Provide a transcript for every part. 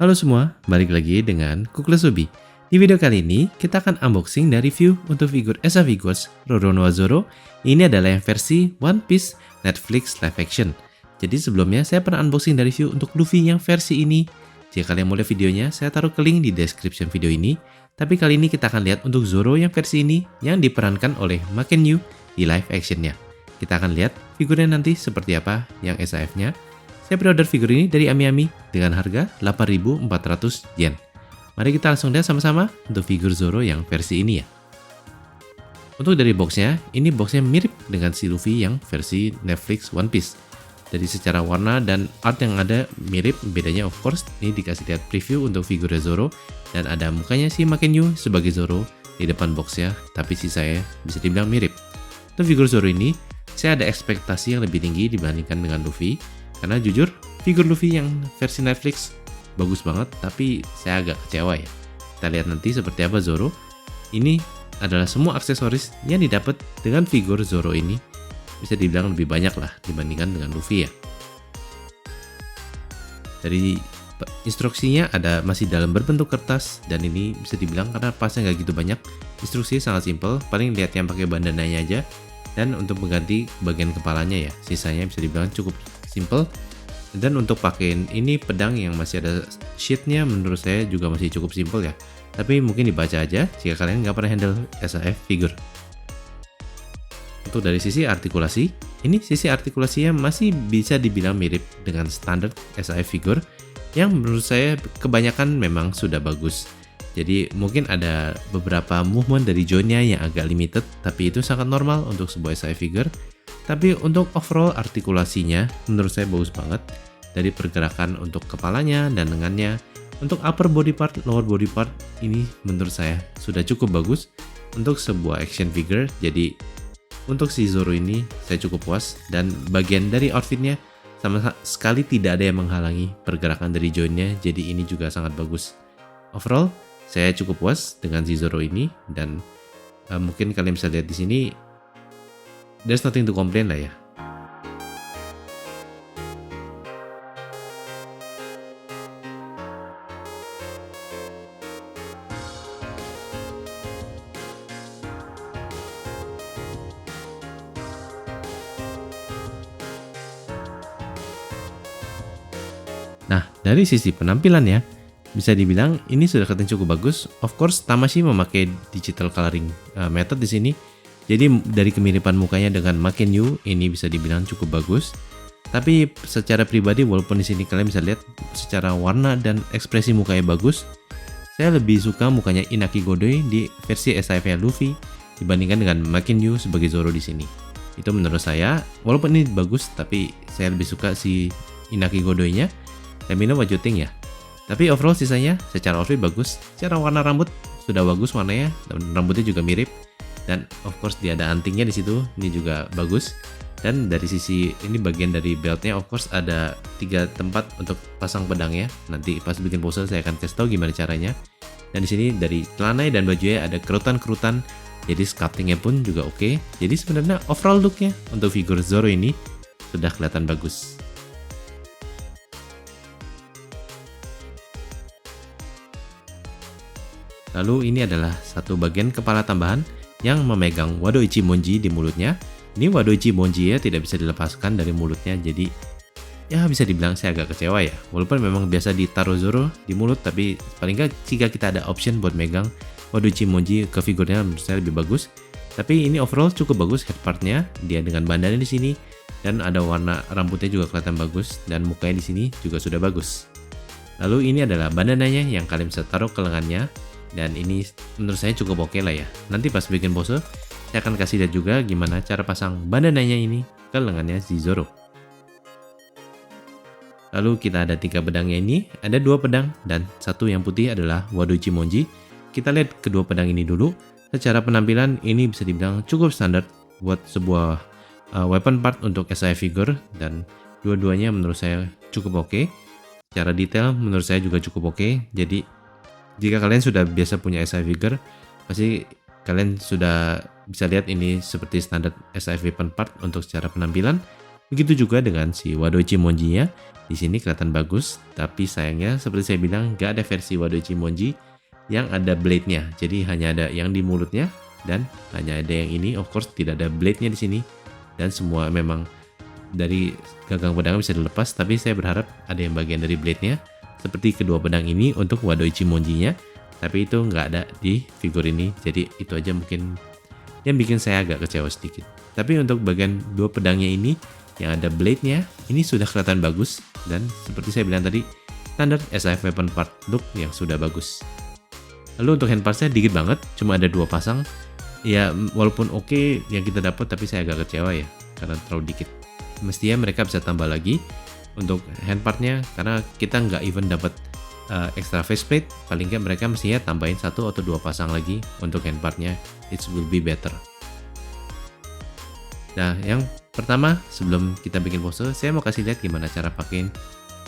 Halo semua, balik lagi dengan Kukla Subi. Di video kali ini, kita akan unboxing dan review untuk figur SA Figures Roronoa Zoro. Ini adalah yang versi One Piece Netflix live action. Jadi sebelumnya saya pernah unboxing dan review untuk Luffy yang versi ini. Jika kalian mau lihat videonya, saya taruh ke link di description video ini. Tapi kali ini kita akan lihat untuk Zoro yang versi ini yang diperankan oleh Maken Yu di live actionnya. Kita akan lihat figurnya nanti seperti apa yang SAF-nya. Saya pre-order figur ini dari Ami dengan harga 8.400 yen. Mari kita langsung lihat sama-sama untuk figur Zoro yang versi ini ya. Untuk dari boxnya, ini boxnya mirip dengan si Luffy yang versi Netflix One Piece. Dari secara warna dan art yang ada mirip, bedanya of course ini dikasih lihat preview untuk figur Zoro dan ada mukanya si Maken Yu sebagai Zoro di depan boxnya, tapi sisanya bisa dibilang mirip. Untuk figur Zoro ini, saya ada ekspektasi yang lebih tinggi dibandingkan dengan Luffy. Karena jujur, figur Luffy yang versi Netflix bagus banget, tapi saya agak kecewa ya. Kita lihat nanti seperti apa Zoro. Ini adalah semua aksesoris yang didapat dengan figur Zoro ini. Bisa dibilang lebih banyak lah dibandingkan dengan Luffy ya. Dari instruksinya ada masih dalam berbentuk kertas, dan ini bisa dibilang karena pasnya nggak gitu banyak. Instruksinya sangat simple, paling lihat yang pakai bandananya aja. Dan untuk mengganti bagian kepalanya ya, sisanya bisa dibilang cukup simple. Dan untuk pakaiin ini pedang yang masih ada sheetnya menurut saya juga masih cukup simple ya. Tapi mungkin dibaca aja jika kalian nggak pernah handle SAF figure. Untuk dari sisi artikulasi, ini sisi artikulasinya masih bisa dibilang mirip dengan standar SAF figure yang menurut saya kebanyakan memang sudah bagus. Jadi mungkin ada beberapa movement dari joinnya yang agak limited, tapi itu sangat normal untuk sebuah SAF figure. Tapi untuk overall artikulasinya menurut saya bagus banget. Dari pergerakan untuk kepalanya dan lengannya, untuk upper body part, lower body part, ini menurut saya sudah cukup bagus untuk sebuah action figure. Jadi untuk si Zoro ini saya cukup puas, dan bagian dari outfitnya sama sekali tidak ada yang menghalangi pergerakan dari joinnya. Jadi ini juga sangat bagus. Overall saya cukup puas dengan si Zoro ini, dan mungkin kalian bisa lihat di sini, there's nothing to complain lah ya. Nah, dari sisi penampilannya, bisa dibilang ini sudah kelihatan cukup bagus. Of course, Tamashii memakai digital coloring method di sini. Jadi dari kemiripan mukanya dengan Maken Yu ini bisa dibilang cukup bagus. Tapi secara pribadi, walaupun di sini kalian bisa lihat secara warna dan ekspresi mukanya bagus, saya lebih suka mukanya Inaki Godoy di versi SAF-nya Luffy dibandingkan dengan Maken Yu sebagai Zoro di sini. Itu menurut saya, walaupun ini bagus, tapi saya lebih suka si Inaki Godoy-nya. Let me know what you think ya. Tapi overall sisanya secara outfit bagus, secara warna rambut sudah bagus warnanya, dan rambutnya juga mirip. Dan of course dia ada antingnya di situ, ini juga bagus. Dan dari sisi ini bagian dari beltnya, of course ada 3 tempat untuk pasang pedangnya. Nanti pas bikin pose saya akan kasih tahu gimana caranya. Dan di sini dari celananya dan bajunya ada kerutan-kerutan, jadi sculptingnya pun juga oke. Jadi sebenarnya overall looknya untuk figur Zoro ini sudah kelihatan bagus. Lalu ini adalah satu bagian kepala tambahan yang memegang Wado Ichimonji di mulutnya. Ini Wado Ichimonji ya tidak bisa dilepaskan dari mulutnya, jadi ya bisa dibilang saya agak kecewa ya. Walaupun memang biasa ditaruh Zoro di mulut, tapi paling nggak jika kita ada option buat megang Wado Ichimonji ke figurnya menurut saya lebih bagus. Tapi ini overall cukup bagus head partnya, dia dengan bandana di sini, dan ada warna rambutnya juga kelihatan bagus, dan mukanya di sini juga sudah bagus. Lalu ini adalah bandananya yang kalian bisa taruh ke lengannya. Dan ini menurut saya cukup oke lah ya. Nanti pas bikin pose, saya akan kasih lihat juga gimana cara pasang bandananya ini ke lengannya si Zoro. Lalu kita ada 3 pedangnya ini, ada 2 pedang dan 1 yang putih adalah Wado Ichimonji. Kita lihat kedua pedang ini dulu. Secara penampilan ini bisa dibilang cukup standar buat sebuah weapon part untuk SAF figure, dan dua-duanya menurut saya cukup oke. Secara detail menurut saya juga cukup oke. Jadi jika kalian sudah biasa punya SAF figure, pasti kalian sudah bisa lihat ini seperti standar SAF weapon part untuk secara penampilan. Begitu juga dengan si Wado Ichimonji-nya. Di sini kelihatan bagus, tapi sayangnya seperti saya bilang nggak ada versi Wado Ichimonji yang ada blade-nya. Jadi hanya ada yang di mulutnya dan hanya ada yang ini. Of course tidak ada blade-nya di sini. Dan semua memang dari gagang pedang bisa dilepas, tapi saya berharap ada yang bagian dari blade-nya seperti kedua pedang ini untuk Wado Ichimonji-nya, tapi itu nggak ada di figur ini. Jadi itu aja mungkin yang bikin saya agak kecewa sedikit. Tapi untuk bagian dua pedangnya ini yang ada blade-nya ini sudah kelihatan bagus, dan seperti saya bilang tadi standar SAF weapon part look yang sudah bagus. Lalu untuk hand parts-nya dikit banget, cuma ada 2 pasang. Ya walaupun oke yang kita dapat, tapi saya agak kecewa ya karena terlalu dikit. Mestinya mereka bisa tambah lagi untuk hand partnya, karena kita nggak even dapat extra faceplate. Paling nggak mereka mestinya tambahin 1 atau 2 pasang lagi untuk hand partnya. It will be better. Nah, yang pertama sebelum kita bikin pose, saya mau kasih lihat gimana cara pakein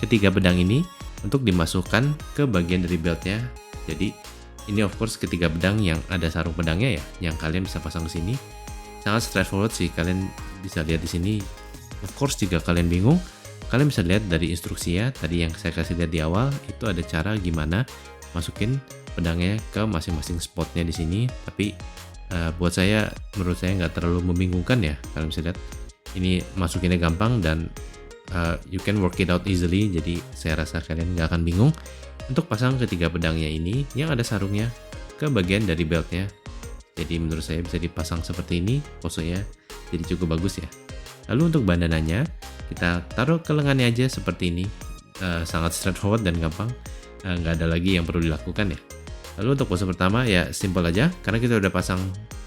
ketiga pedang ini untuk dimasukkan ke bagian dari beltnya. Jadi ini of course ketiga pedang yang ada sarung pedangnya ya, yang kalian bisa pasang ke sini. Sangat straightforward sih, kalian bisa lihat di sini. Of course jika kalian bingung, kalian bisa lihat dari instruksinya tadi yang saya kasih lihat di awal, itu ada cara gimana masukin pedangnya ke masing-masing spotnya di sini. Tapi buat saya, menurut saya nggak terlalu membingungkan ya. Kalian bisa lihat ini masukinnya gampang dan you can work it out easily. Jadi saya rasa kalian nggak akan bingung untuk pasang ketiga pedangnya ini yang ada sarungnya ke bagian dari beltnya. Jadi menurut saya bisa dipasang seperti ini, posenya jadi cukup bagus ya. Lalu untuk bandananya kita taruh ke lengannya aja seperti ini, sangat straightforward dan gampang, nggak ada lagi yang perlu dilakukan ya. Lalu untuk pose pertama ya simple aja, karena kita udah pasang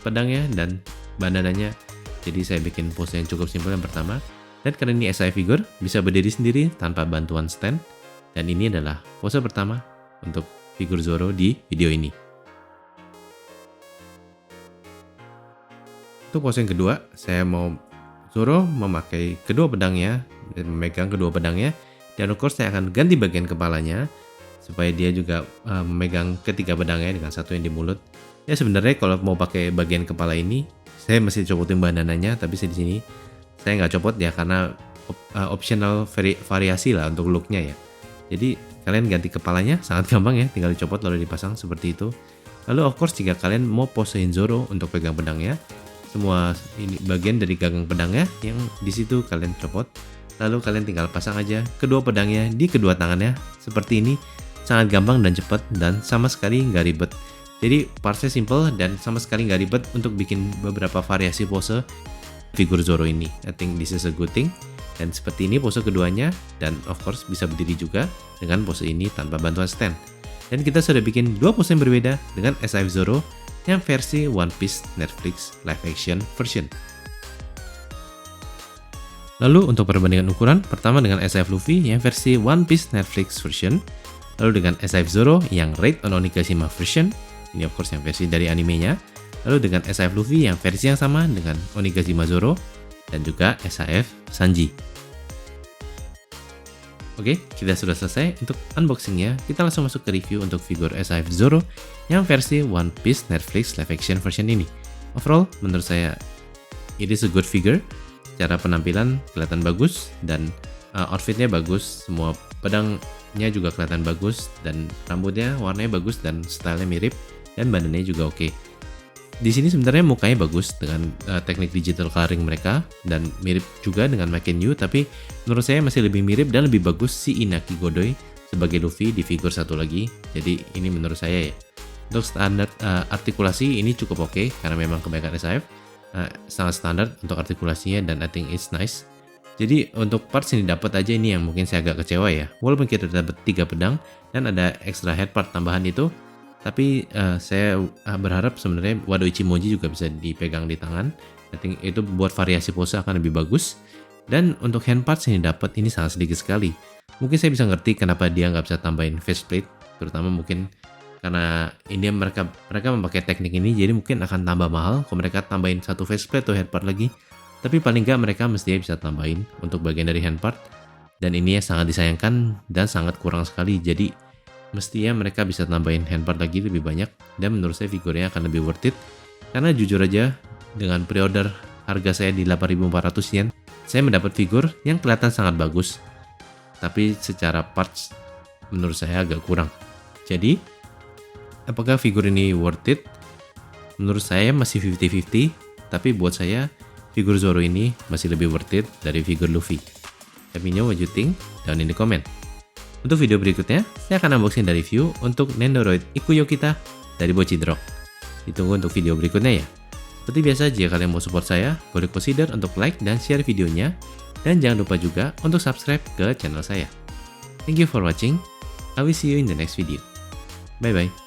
pedangnya dan bandananya, jadi saya bikin pose yang cukup simple yang pertama. Dan karena ini SI figure, bisa berdiri sendiri tanpa bantuan stand, dan ini adalah pose pertama untuk figur Zoro di video ini. Untuk pose yang kedua, saya mau Zoro memakai kedua pedangnya, memegang kedua pedangnya, dan of course saya akan ganti bagian kepalanya supaya dia juga memegang ketiga pedangnya dengan satu yang di mulut. Ya sebenarnya kalau mau pakai bagian kepala ini, saya masih copotin bandananya, tapi di sini saya nggak copot ya karena optional variasi lah untuk looknya ya. Jadi kalian ganti kepalanya sangat gampang ya, tinggal dicopot lalu dipasang seperti itu. Lalu of course jika kalian mau posein Zoro untuk pegang pedangnya, semua ini bagian dari gagang pedangnya yang di situ kalian copot, lalu kalian tinggal pasang aja kedua pedangnya di kedua tangannya seperti ini. Sangat gampang dan cepat dan sama sekali nggak ribet. Jadi partsnya simple dan sama sekali nggak ribet untuk bikin beberapa variasi pose figur Zoro ini. I think this is a good thing. Dan seperti ini pose keduanya, dan of course bisa berdiri juga dengan pose ini tanpa bantuan stand. Dan kita sudah bikin dua pose yang berbeda dengan SAF Zoro yang versi One Piece Netflix live action version. Lalu untuk perbandingan ukuran, pertama dengan SAF Luffy yang versi One Piece Netflix version, lalu dengan SAF Zoro yang Raid on Onigashima version, ini of course yang versi dari animenya, lalu dengan SAF Luffy yang versi yang sama dengan Onigashima Zoro, dan juga SAF Sanji. Oke, kita sudah selesai untuk unboxingnya. Kita langsung masuk ke review untuk figur SAF Zoro yang versi One Piece Netflix live action version ini. Overall, menurut saya it is a good figure. Secara penampilan kelihatan bagus dan outfitnya bagus. Semua pedangnya juga kelihatan bagus dan rambutnya warnanya bagus dan stylenya mirip dan badannya juga oke. Di sini sebenarnya mukanya bagus dengan teknik digital coloring mereka dan mirip juga dengan Maken Yu, tapi menurut saya masih lebih mirip dan lebih bagus si Inaki Godoy sebagai Luffy di figur satu lagi. Jadi ini menurut saya ya. Untuk standar artikulasi ini cukup oke karena memang kebanyakan SAF sangat standar untuk artikulasinya dan I think it's nice. Jadi untuk parts yang didapat aja ini yang mungkin saya agak kecewa ya. Walaupun kita dapat 3 pedang dan ada extra head part tambahan itu, tapi saya berharap sebenarnya Wado Ichimonji juga bisa dipegang di tangan. I think itu buat variasi pose akan lebih bagus. Dan untuk hand parts yang didapat ini sangat sedikit sekali. Mungkin saya bisa ngerti kenapa dia nggak bisa tambahin faceplate, terutama mungkin karena ini mereka memakai teknik ini, jadi mungkin akan tambah mahal kalau mereka tambahin satu faceplate atau hand part lagi. Tapi paling nggak mereka mestinya bisa tambahin untuk bagian dari hand part. Dan ini sangat disayangkan dan sangat kurang sekali. Jadi mestinya mereka bisa tambahin hand part lagi lebih banyak, dan menurut saya figurnya akan lebih worth it. Karena jujur aja dengan pre-order harga saya di 8.400 yen, Saya mendapat figur yang kelihatan sangat bagus, tapi secara parts menurut saya agak kurang. Jadi, apakah figur ini worth it? Menurut saya masih 50-50, tapi buat saya figur Zoro ini masih lebih worth it dari figur Luffy. Let me know what you think down in the comment. Untuk video berikutnya, saya akan unboxing dan review untuk Nendoroid Ikuyo kita dari Boccidrog. Ditunggu untuk video berikutnya ya. Seperti biasa, jika kalian mau support saya, boleh consider untuk like dan share videonya. Dan jangan lupa juga untuk subscribe ke channel saya. Thank you for watching. I will see you in the next video. Bye bye.